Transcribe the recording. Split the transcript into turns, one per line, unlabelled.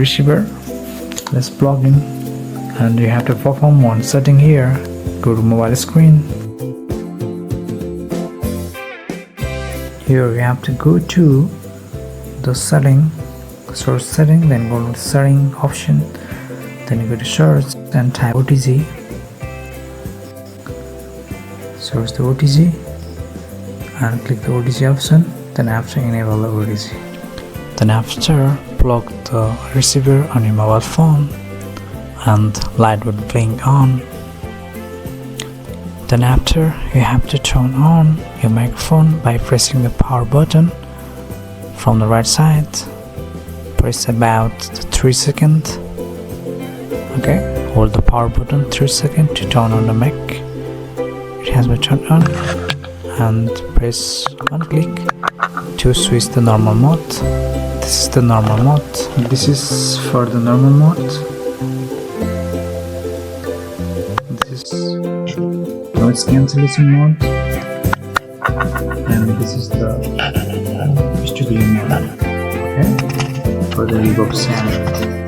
receiver. Let's plug in, and you have to perform one setting here. Go to mobile screen. Here you have to go to the setting, source setting, then go to the setting option, then you go to search and type OTG. Search the OTG and click the OTG option. Then after, enable the OTG. Then after, plug the receiver on your mobile phone and light would blink on. Then after, you have to turn on your microphone by pressing the power button from the right side. Press about 3 seconds. Okay, hold the power button 3 seconds to turn on the mic. It has been turned on, and press one click to switch the normal mode. This is the normal mode. This is for the normal mode. This is noise cancellation mode, and this is the vestibular mode. Okay, for the reverb sound.